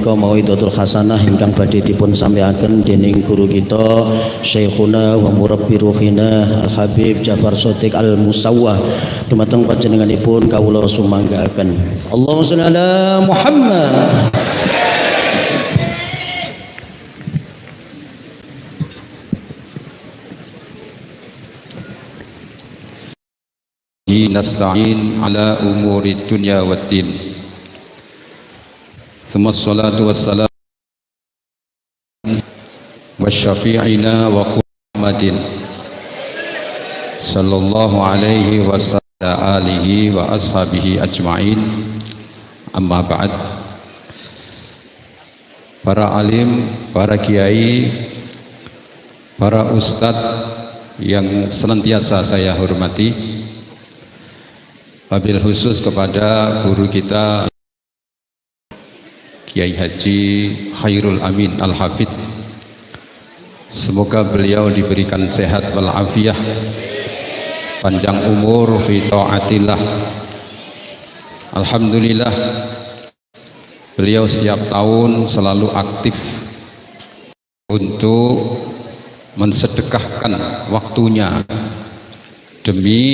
menika mauidhatul hasanah ingkang badhe dipun sampaiaken dening guru kita Syekhuna wa murabbi ruhina Al Habib Ja'far Shadiq Al Musawwah dumateng panjenenganipun kawula sumanggaaken. Allahumma sholli ala Muhammad. Nasta'in ala umuri dunya waddin. Tsumma salatu wassalam wa syafi'ina wa Muhammadin sallallahu alaihi wa alihi wa ashabihi ajma'in. Amma ba'd. Para alim, para kiai, para ustadz yang senantiasa saya hormati, wabil khusus kepada guru kita Kiai Haji Khairul Amin Al-Hafidh, semoga beliau diberikan sehat walafiat, panjang umur fi taatillah. Alhamdulillah, beliau setiap tahun selalu aktif untuk mensedekahkan waktunya demi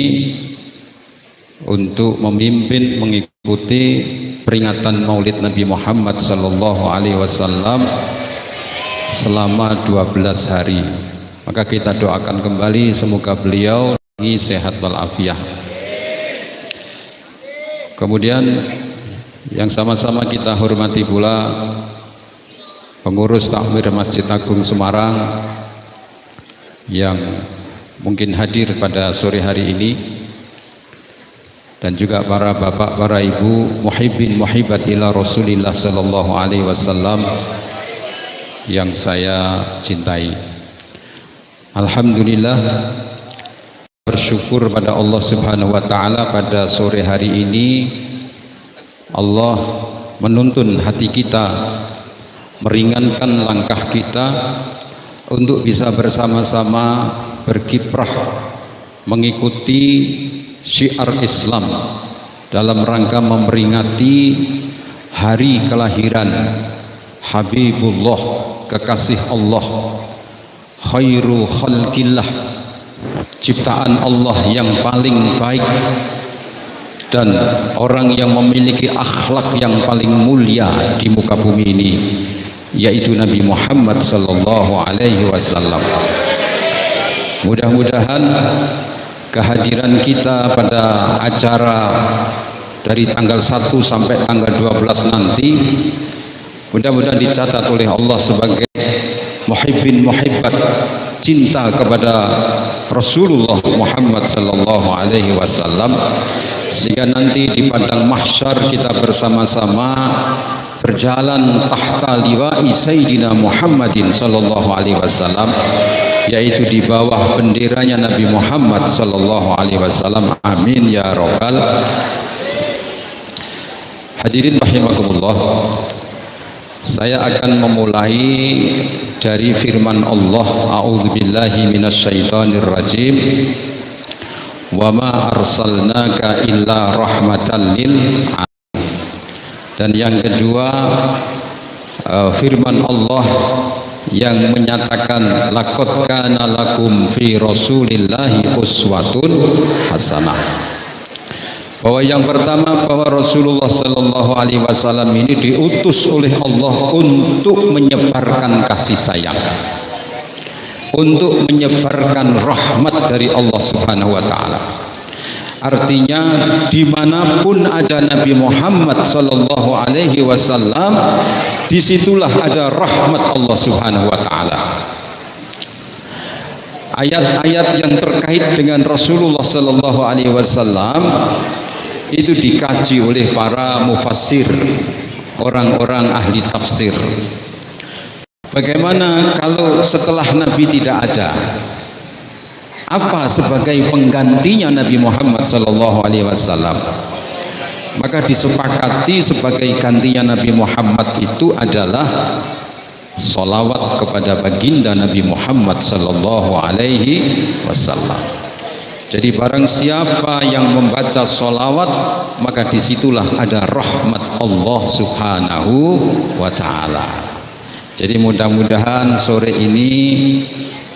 untuk memimpin mengikuti peringatan Maulid Nabi Muhammad sallallahu alaihi wasallam selama 12 hari. Maka kita doakan kembali semoga beliau sehat walafiat. Kemudian yang sama-sama kita hormati pula pengurus takmir Masjid Agung Semarang yang mungkin hadir pada sore hari ini, dan juga para bapak, para ibu, muhibbin muhibbat ila Rasulillah sallallahu alaihi wasallam yang saya cintai. Alhamdulillah, bersyukur pada Allah Subhanahu wa taala pada sore hari ini Allah menuntun hati kita, meringankan langkah kita untuk bisa bersama-sama berkiprah mengikuti syiar Islam dalam rangka memperingati hari kelahiran Habibullah, kekasih Allah, khairu khalqillah, ciptaan Allah yang paling baik dan orang yang memiliki akhlak yang paling mulia di muka bumi ini, yaitu Nabi Muhammad sallallahu alaihi wasallam. Mudah-mudahan kehadiran kita pada acara dari tanggal 1 sampai tanggal 12 nanti mudah-mudahan dicatat oleh Allah sebagai muhibbin muhibbat, cinta kepada Rasulullah Muhammad sallallahu alaihi wasallam, sehingga nanti di padang mahsyar kita bersama-sama berjalan tahta liwa'i Sayyidina Muhammadin sallallahu alaihi wasallam, yaitu di bawah benderanya Nabi Muhammad sallallahu alaihi wasallam. Amin ya rabbal. Hadirin rahimakumullah, saya akan memulai dari firman Allah, a'udzubillahi minasyaitonir rajim, wa ma arsalnaka illa rahmatan lil alamin. Dan yang kedua, firman Allah yang menyatakan laqad kana lakum fi rasulillahi uswatun hasanah. Bahwa yang pertama, bahwa Rasulullah sallallahu alaihi wasallam ini diutus oleh Allah untuk menyebarkan kasih sayang, untuk menyebarkan rahmat dari Allah Subhanahu wa taala. Artinya dimanapun ada Nabi Muhammad sallallahu alaihi wasallam, disitulah ada rahmat Allah Subhanahu wa taala. Ayat-ayat yang terkait dengan Rasulullah sallallahu alaihi wasallam itu dikaji oleh para mufassir, orang-orang ahli tafsir. Bagaimana kalau setelah Nabi tidak ada? Apa sebagai penggantinya Nabi Muhammad sallallahu alaihi wasallam? Maka disepakati sebagai gantinya Nabi Muhammad itu adalah salawat kepada baginda Nabi Muhammad sallallahu alaihi wasallam. Jadi barang siapa yang membaca sholawat, maka disitulah ada rahmat Allah subhanahu wa ta'ala. Jadi mudah-mudahan sore ini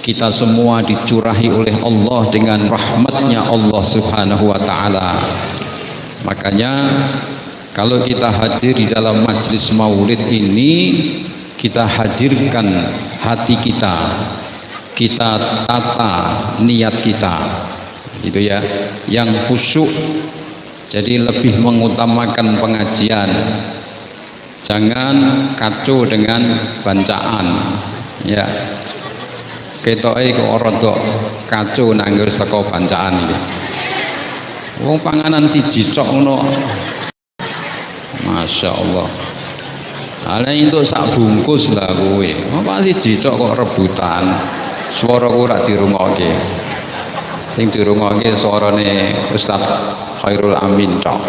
kita semua dicurahi oleh Allah dengan rahmatnya Allah subhanahu wa ta'ala. Makanya kalau kita hadir di dalam majlis maulid ini, kita hadirkan hati kita, kita tata niat kita, itu ya, yang khusyuk. Jadi lebih mengutamakan pengajian, jangan kacau dengan bacaan, ya. Ketoke kok rada kacau nanggur teko bacaan iki. Wong panganan siji tok ngono. Masya Allah. Ala untuk sak bungkus lah kowe. Apa siji tok kok rebutan. Suaraku ora dirungokke. Sing dirungokke suarane Ustaz Khairul Amin tok.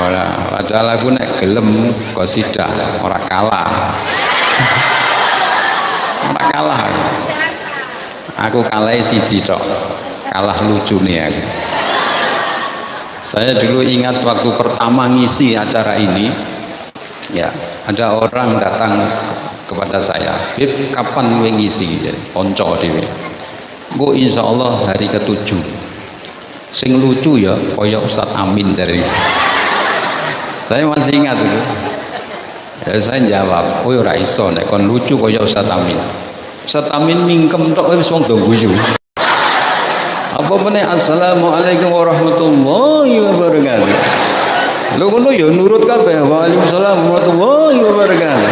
Ora, padahal aku nek gelem qasidah ora kalah. Ora kalah. Aku kalah siji tok. Kalah lucune aku. Saya dulu ingat waktu pertama ngisi acara ini, ya, ada orang datang kepada saya, "Bib, kapan gue ngisi?" Konco dhewe. Gue insya Allah hari ke-7. Sing lucu ya koyok Ustadz Amin dari. Saya masih ingat itu. Ya, saya jawab, "Oh ora iso nek kon lucu koyok Ustadz Amin." Ustadz Amin mingkem tok wis wong do guyu. Apa meneh assalamualaikum warahmatullahi wabarakatuh. Lho ngono ya nurut kabeh. Waalaikumsalam warahmatullahi wabarakatuh.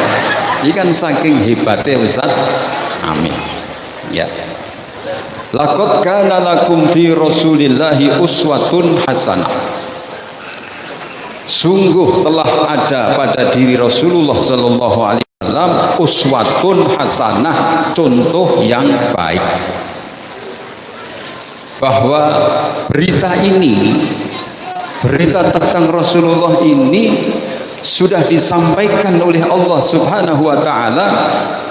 Iki kan saking hebatnya Ustaz Amin. Ya. Laqad kana lakum fi Rasulillahi uswatun hasanah. Sungguh telah ada pada diri Rasulullah sallallahu alaihi wasallam uswatun hasanah, contoh yang baik. Bahwa berita ini, berita tentang Rasulullah ini sudah disampaikan oleh Allah subhanahu wa ta'ala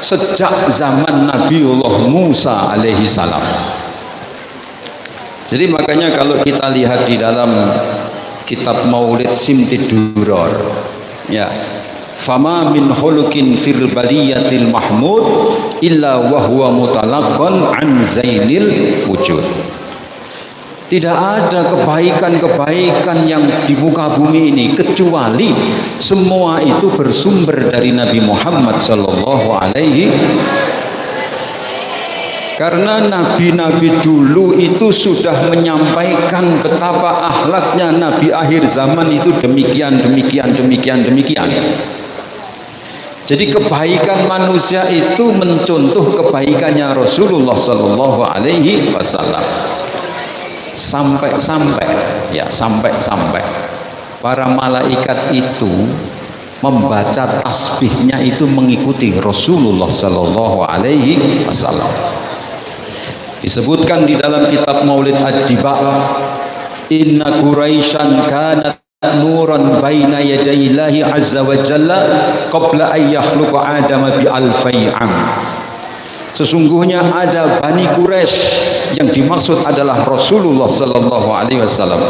sejak zaman Nabiullah Musa alaihi salam. Jadi makanya kalau kita lihat di dalam kitab Maulid Simtid Duror, ya, fama min khuluqin fil baliyatil mahmud illa wa huwa mutalaqqan an zainil wujud. Tidak ada kebaikan-kebaikan yang di muka bumi ini kecuali semua itu bersumber dari Nabi Muhammad sallallahu alaihi. Karena nabi-nabi dulu itu sudah menyampaikan betapa akhlaknya nabi akhir zaman itu demikian. Jadi kebaikan manusia itu mencontoh kebaikannya Rasulullah sallallahu alaihi wasallam. Sampai para malaikat itu membaca tasbihnya itu mengikuti Rasulullah sallallahu alaihi wasallam. Disebutkan di dalam kitab Maulid Ad-Diba, inna Quraisyan kanat nuran baina yadayillahi azza wa jalla qabla an yakhluqa Adama bi alfai am. Sesungguhnya ada Bani Quraisy yang dimaksud adalah Rasulullah sallallahu alaihi wasallam.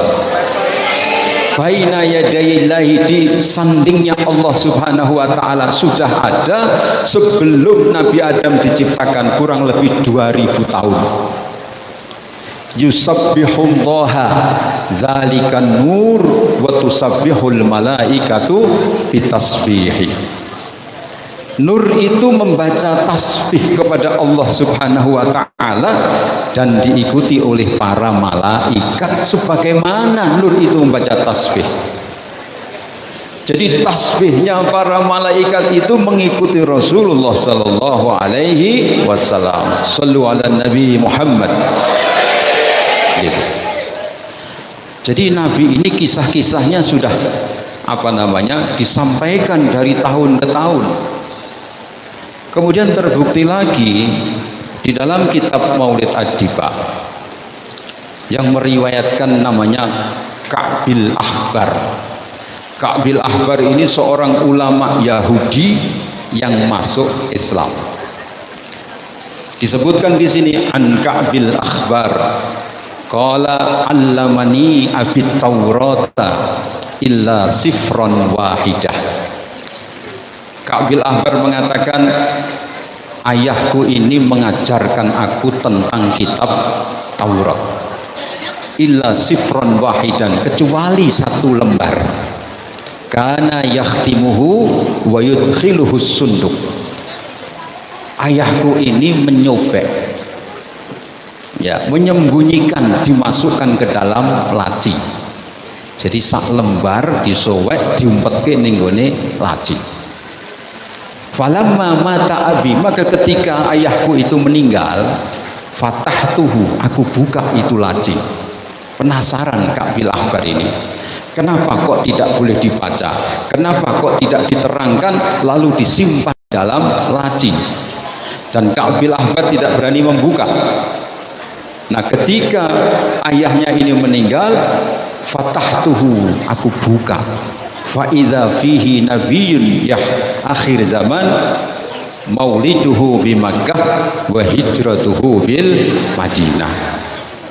Baina yadayillahi, di sandingnya Allah subhanahu wa ta'ala sudah ada sebelum Nabi Adam diciptakan kurang lebih 2000 tahun. Yusabbihullaha dzalikan nur wa tusabbihul malaikatu bitasbihi. Nur itu membaca tasbih kepada Allah subhanahu wa ta'ala dan diikuti oleh para malaikat. Sebagaimana nur itu membaca tasbih, jadi tasbihnya para malaikat itu mengikuti Rasulullah sallallahu alaihi wasallam. Shallu ala Nabi Muhammad gitu. Jadi Nabi ini kisah-kisahnya sudah disampaikan dari tahun ke tahun. Kemudian terbukti lagi di dalam kitab Maulid Ad-Diba yang meriwayatkan namanya Ka'bil Ahbar. Ka'bil Ahbar ini seorang ulama Yahudi yang masuk Islam. Disebutkan di sini an Ka'bil Ahbar Qala 'allamani abit Taurata illa sifron wahidah. Ka'ab bin Ahbar mengatakan, ayahku ini mengajarkan aku tentang kitab Taurat, illa sifron wahidan, kecuali satu lembar, kana yakhtimuhu wa yudkhiluhu sunduk. Ayahku ini menyobek, ya, menyembunyikan, dimasukkan ke dalam laci. Jadi sak lembar disowek diumpetke ning gone laci. Falamma mata abi, maka ketika ayahku itu meninggal, fatahtuhu, aku buka itu laci. Penasaran Ka'ab bin Ahbar ini, kenapa kok tidak boleh dibaca, kenapa kok tidak diterangkan lalu disimpan dalam laci. Dan Ka'ab bin Ahbar tidak berani membuka. Nah, ketika ayahnya ini meninggal, fatahtuhu, aku buka, fa idza fihi nabiyyun yah akhir zaman mauliduhu bi Makkah wa hijratuhu bil Madinah.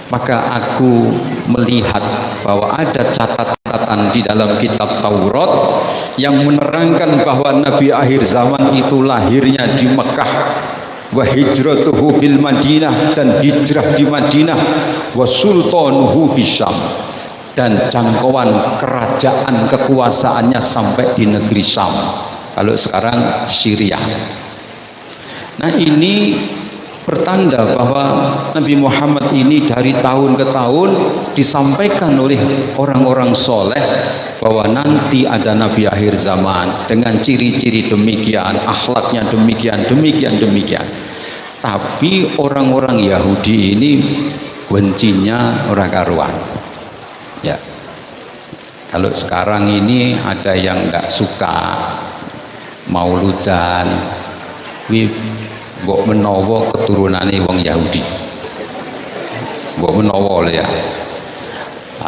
Maka aku melihat bahwa ada catatan di dalam kitab Taurat yang menerangkan bahwa Nabi akhir zaman itu lahirnya di Mekah, wa hijratuhu bil Madinah, dan hijrah di Madinah, wa sultanuhu bisyam, dan jangkauan kerajaan kekuasaannya sampai di negeri Syam, kalau sekarang Syria. Nah, ini pertanda bahwa Nabi Muhammad ini dari tahun ke tahun disampaikan oleh orang-orang soleh bahwa nanti ada Nabi akhir zaman dengan ciri-ciri demikian, akhlaknya demikian, demikian. Tapi orang-orang Yahudi ini bencinya orang karuan. Ya, kalau sekarang ini ada yang nggak suka mauludan, mbok menawa keturunane wong Yahudi, mbok menawa ya,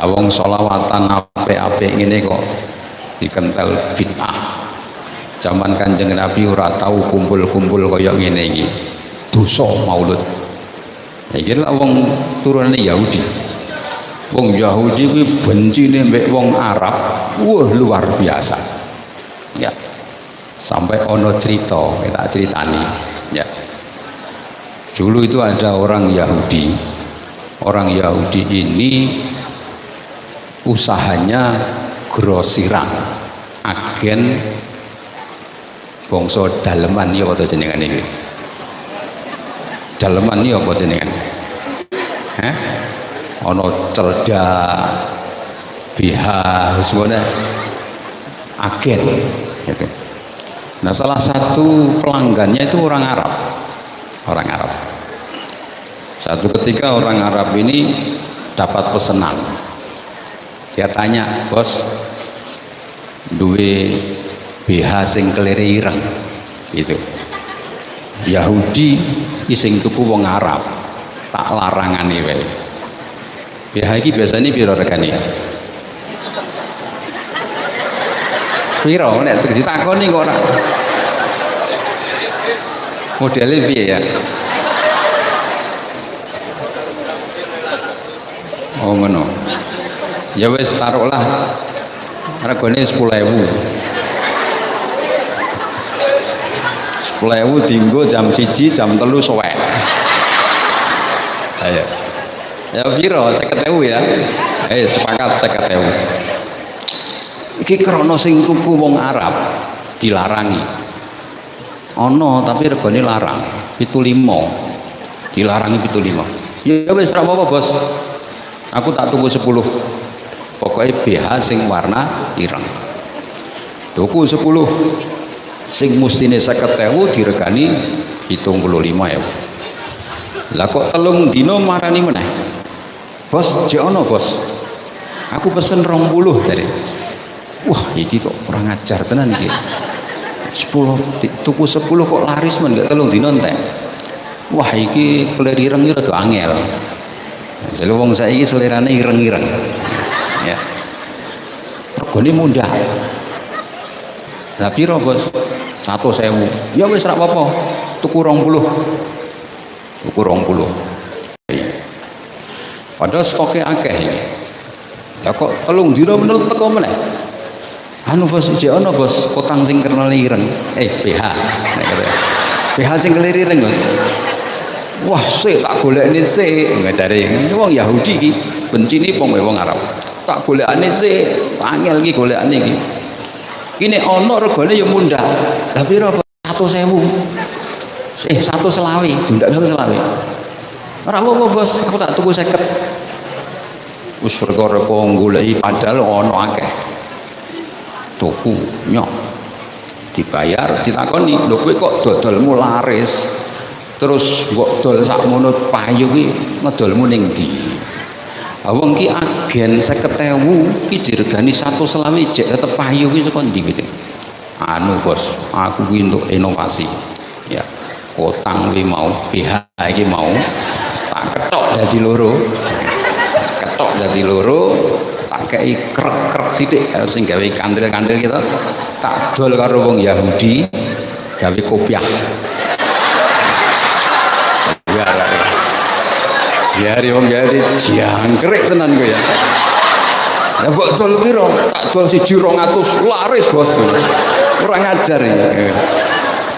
wong sholawatan apik-apik ngene kok dikentel bid'ah. Zaman Kanjeng Nabi ora tahu kumpul-kumpul kaya ngene iki, dosa maulud. Iki lak wong turunane Yahudi. Wong Yahudi kuwi bencine mbek wong Arab, wah luar biasa. Ya. Sampai ono cerita, tak ceritani. Ya. Dulu itu ada orang Yahudi. Orang Yahudi ini usahanya grosiran, agen bangsa daleman ya apa jenengan iki? Daleman ya apa jenengan? Hah? Ono Celda, BH, semuanya agen gitu. Nah, salah satu pelanggannya itu orang Arab. Satu ketika orang Arab ini dapat pesanan. Dia tanya, bos, duwe BH sing kelire ireng gitu. Yahudi sing tuku wong Arab, tak larangane wae. BH iki biasanya piro regane? Piro nek ditakoni kok ora. Modele piye ya? Oh ngono. Ya wis taruhlah regane 10.000. 10.000 dienggo jam 1, jam 3 sowek. Ayo. Ya piro 50.000 ya. Sepakat 50.000. Iki krana sing tuku wong Arab dilarangi. Ono tapi regane larang, 75. Dilarangi 75. Ya wis ora apa-apa, Bos. Aku tak tuku 10. Pokoknya BH sing warna ireng. Tuku 10. Sing mestine 50.000 diregani 75 ya. Lah kok telung dino marani meneh. Bos, jek ono, Bos. Aku pesen 20 dari. Wah, iki kok kurang ajar tenan iki. 10 tuku 10 kok laris men gak telung dino entek. Wah, iki kelir ireng iki rada angel. Jare wong saiki selerane ireng-ireng. Ya. Regane mundak. Lah piro, Bos? 100.000. Ya wis ora apa-apa. Tuku 20. Tuku 20. padahal stoknya akeh ini. Ya kok telung dina menurut teko meneh. Anu bos jek ana bos kotang sing kena lireng. PH. Nek kata. PH sing kelireng bos. Wah, sik tak golekne sik ngajare wong Yahudi iki bencine wong Arab. Tak golekane sik, angel iki golekane iki. Ki nek ana regane ya mundhak. Lah pira 100.000. 120, dundak 120. Ora apa-apa bos, aku tak tuku 50. Wis rego-rego goleki padahal ana akeh. Tuku nyok. Dibayar, ditakoni, lho kowe kok dodolmu laris? Terus mbok dol sakmono payu ki ngedolmu ning ndi? Wong ki agen 50.000 ki diregani 120 jek tetep payu ki saka ndi gitu. Anu bos, aku ki untuk inovasi. Ya, kotang ki mau, BH iki mau tak ketok dadi loro. Ketok dadi loro, tak kei krek-krek sithik sing gawe kandel-kandel kita. Tak dol karo wong Yahudi gawe kopiah. Siari wong Yahudi jangkrik tenan kowe ya. Lah kok dol piro? Tak dol 1.200 laris bos. Kurang ajar ya.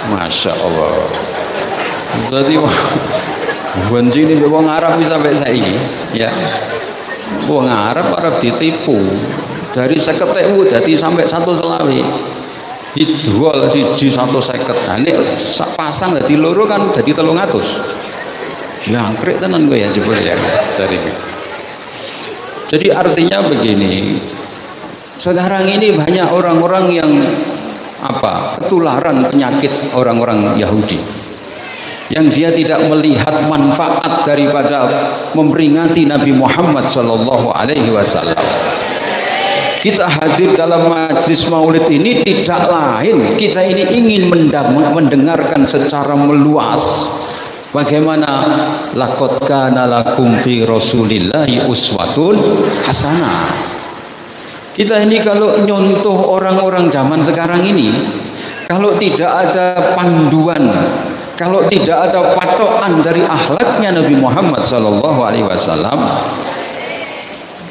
Masya Allah. Jadi benci ini wong Arab bisa sampai saiki ya. Wong Arab ditipu dari 50.000 dadi sampai 120. Dijual 150. Nah, ini pasang dadi loro kan dadi 300. Jangkrik tenan gue ya jebul ya cari. Jadi artinya begini, sekarang ini banyak orang-orang yang ketularan penyakit orang-orang Yahudi yang dia tidak melihat manfaat daripada memperingati Nabi Muhammad Sallallahu Alaihi Wasallam. Kita hadir dalam majlis maulid ini tidak lain, kita ini ingin mendengarkan secara meluas bagaimana laqad kana lakum fi rasulillahi uswatun hasanah. Kita ini kalau nyontoh orang-orang zaman sekarang ini, kalau tidak ada panduan, kalau tidak ada patokan dari akhlaknya Nabi Muhammad Sallallahu Alaihi Wasallam,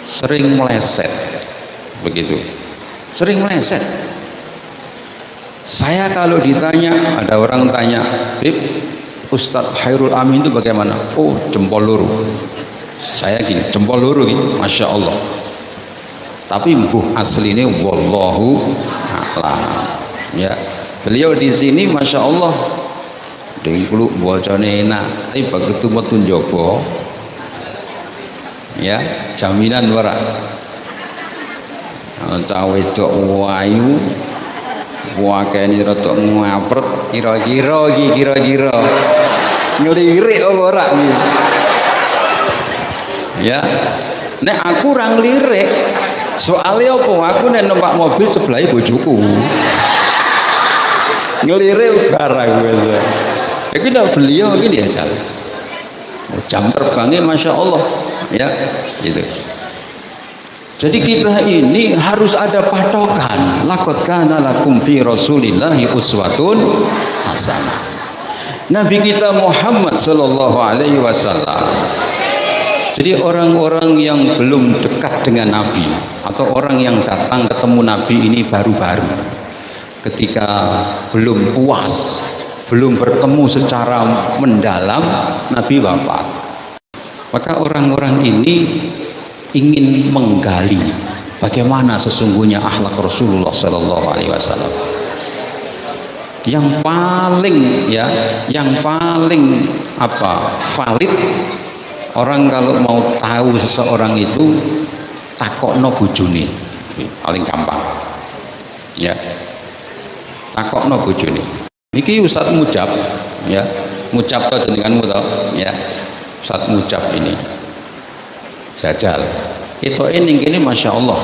sering meleset. Begitu, sering meleset. Saya kalau ditanya, ada orang tanya, Bib, Ustadz Khairul Amin itu bagaimana? Oh, jempol loro. Saya gini, jempol loro gini, Masya Allah. Tapi mbuh aslinya wallahu a'lam. Ya, beliau di sini Masya Allah dengkluk bocone enak, tapi begitu metu njobo ya jaminan ora. Cawe wedok wayu wakene rada ngapret kira-kira ngelirik ora iki. Ya, nek aku ora ngelirik soalnya apa? Aku nek numpak mobil sebelah bojoku ngelirik barang biasa. Iki beliau gini aja. Jam terbangnya Masya Allah ya gitu. Jadi kita ini harus ada patokan. Laqad kana lakum fi rasulillahi uswatun hasanah. Nabi kita Muhammad sallallahu alaihi wasallam. Jadi orang-orang yang belum dekat dengan Nabi atau orang yang datang ketemu Nabi ini baru-baru, ketika belum puas, belum bertemu secara mendalam, Nabi wafat. Maka orang-orang ini ingin menggali bagaimana sesungguhnya akhlak Rasulullah Sallallahu Alaihi Wasallam. Yang paling valid, orang kalau mau tahu seseorang itu takokno bojone, paling gampang. Ya, takokno bojone. Niki Ustadz Mujab, ya, Mujab to jenenganmu to, ya, Ustadz Mujab ini. Jajal kita ini gini Masya Allah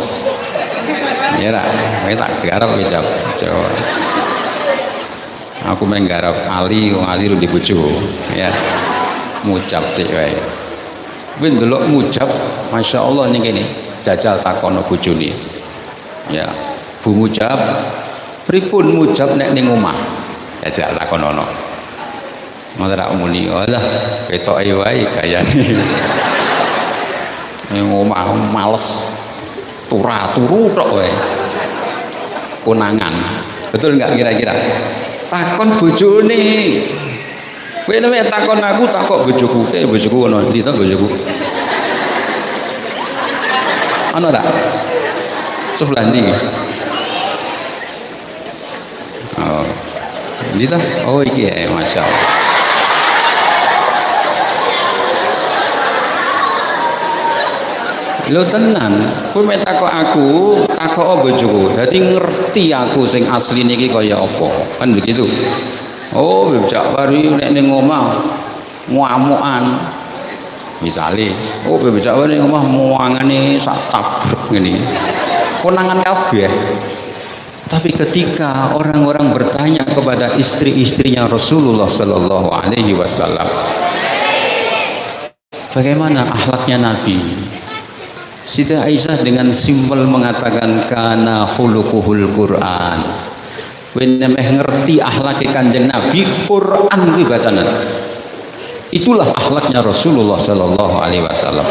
ya lah, kita garap ya Jawa. Aku menggarap kali lu di bojo ya Mujab cek wae ben delok Mujab Masya Allah ini gini jajal takono bojone ya Bu Mujab pripun Mujab nek ning omah jajal takonono ngono ra umuni alah ketoke wae gayane. Omah males turu tok wae. Konangan. Betul enggak kira-kira? Takon bojone. Kowe nek takon aku takok bojoku. Bojoku ono ndi to bojoku? Ana tak? Sebelah ndi? Oh. Ndi to? Oh iki masyaallah. Lo tenan, kowe mek takok aku, takok bojoku. Dadi ngerti aku sing asli niki kaya apa. Kan begitu. Oh, Bebek Wari nek ning omah muamukan. Misale, oh Bebek Wari ning omah muangane sak tabrek ngene. Konangan kabeh. Tapi ketika orang-orang bertanya kepada istri-istrinya Rasulullah sallallahu alaihi wasallam, bagaimana akhlaknya Nabi? Siti Aisyah dengan simpel mengatakan kana khuluquhul Quran. Wen ngerti akhlake Kanjeng Nabi, Quran iki bacaan. Itulah akhlaknya Rasulullah sallallahu alaihi wasallam.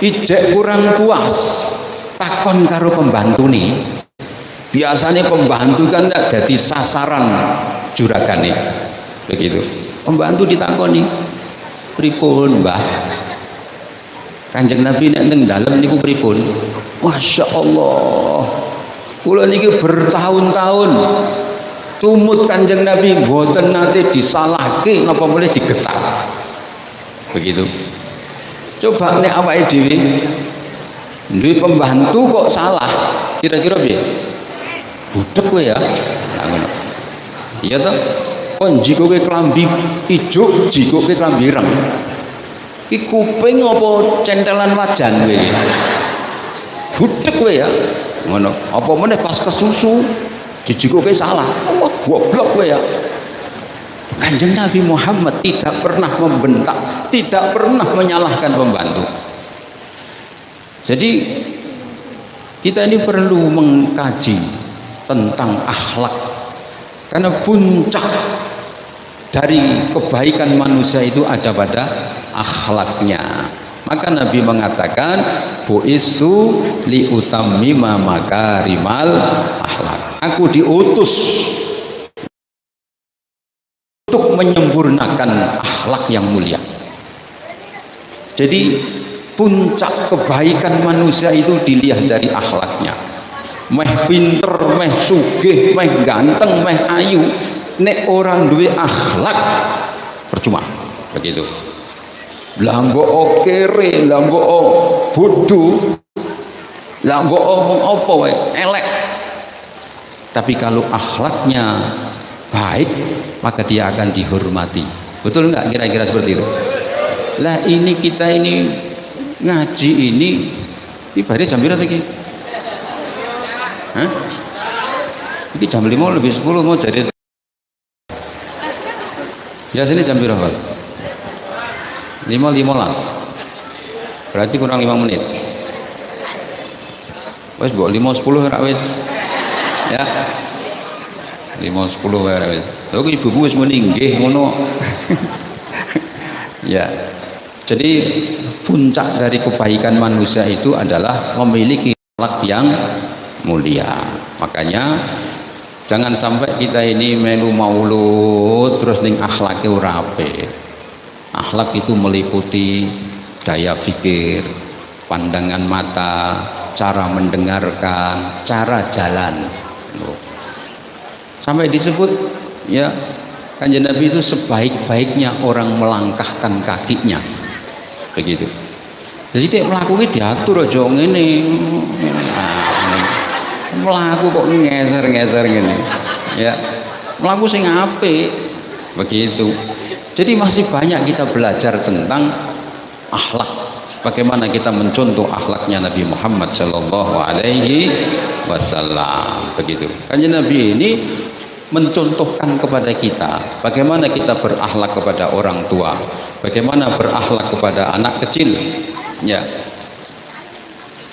Ijek kurang puas takon karo pembantune. Biasanya pembantu kan tidak jadi sasaran juragane. Begitu. Pembantu ditakoni, "Pripun, Mbah? Kanjeng Nabi nek teng dalem niku pripun?" Masya Allah, kula niki bertahun-tahun tumut Kanjeng Nabi mboten nate disalahke napa boleh digetak. Begitu. Coba nek awake dhewe duwe pembantu kok salah, kira-kira piye? Budek kowe ya. Nah ngono. Iya toh? Kon jikoke klambi ijo, jikoke klambi ireng. Ki kuping apa centelan wajan kowe iki? Budek kowe ya. Ngono. Apa meneh pas kesusu dijikoke salah. Wah, goblok kowe ya. Kanjeng Nabi Muhammad tidak pernah membentak, tidak pernah menyalahkan pembantu. Jadi kita ini perlu mengkaji tentang akhlak, karena puncak dari kebaikan manusia itu ada pada akhlaknya. Maka Nabi mengatakan bu'istu li utammima makarimal akhlak. Aku diutus untuk menyempurnakan akhlak yang mulia. Jadi puncak kebaikan manusia itu dilihat dari akhlaknya. Meh pinter, meh sugih, meh ganteng, meh ayu, nek orang duwe akhlak percuma. Begitu. Lah mbok kere, lah mbok bodoh, lah mbok omong apa wae elek. Tapi kalau akhlaknya baik, maka dia akan dihormati. Betul enggak kira-kira seperti itu? Lah ini kita ini ngaji ini ibadah jam berapa lagi? Hah? Ini jam 5 lebih 10 mau jadi. Biasanya jam berapa? 5:15. Berarti kurang 5 menit. Wes mbok 5:10 ora wis. Ya. 5:10 ora wis. Lha kok ibuku wis muni nggih ngono. Ya. Jadi puncak dari kebaikan manusia itu adalah memiliki akhlak yang mulia. Makanya jangan sampai kita ini melu maulud terus ning akhlake ora apik. Akhlak itu meliputi daya pikir, pandangan mata, cara mendengarkan, cara jalan. Sampai disebut ya Kanjeng Nabi itu sebaik-baiknya orang melangkahkan kakinya. Begitu. Jadi dia melakukan diatur aja ngene. Melaku kok ngeser-ngeser gini ya, melaku sing apik begitu. Jadi masih banyak kita belajar tentang akhlak, bagaimana kita mencontoh akhlaknya Nabi Muhammad sallallahu alaihi wasallam. Begitu. Kanjeng Nabi ini mencontohkan kepada kita bagaimana kita berakhlak kepada orang tua, bagaimana berakhlak kepada anak kecil ya.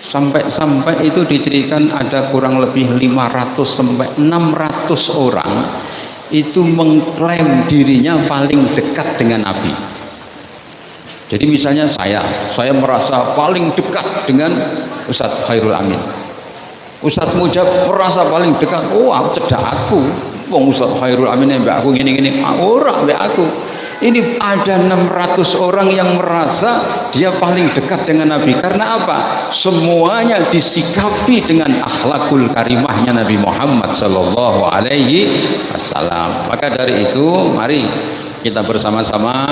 Sampai itu diceritakan ada kurang lebih 500 sampai 600 orang itu mengklaim dirinya paling dekat dengan Nabi. Jadi misalnya saya merasa paling dekat dengan Ustadz Khairul Amin. Ustadz Mujab merasa paling dekat, aku cedak aku. Wong Ustadz Khairul Amin mbak aku gini-gini, orang mbak aku. Ini ada 600 orang yang merasa dia paling dekat dengan Nabi. Karena apa? Semuanya disikapi dengan akhlakul karimahnya Nabi Muhammad sallallahu alaihi wasallam. Maka dari itu mari kita bersama-sama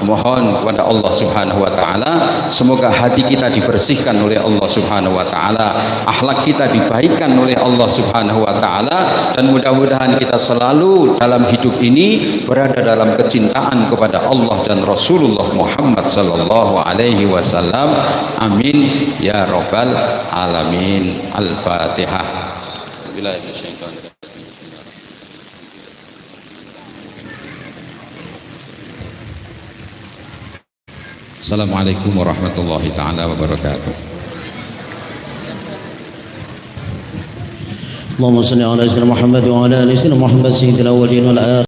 mohon kepada Allah Subhanahu wa taala, semoga hati kita dibersihkan oleh Allah Subhanahu wa taala, akhlak kita dibaikkan oleh Allah Subhanahu wa taala, dan mudah-mudahan kita selalu dalam hidup ini berada dalam kecintaan kepada Allah dan Rasulullah Muhammad sallallahu alaihi wasallam. Amin ya rabbal alamin. Al-Fatihah. Assalamualaikum warahmatullahi taala wabarakatuh. Allahumma salli ala sayyidina Muhammad wa ala ali sayyidina Muhammad sayyidil awwalin wal akhirin.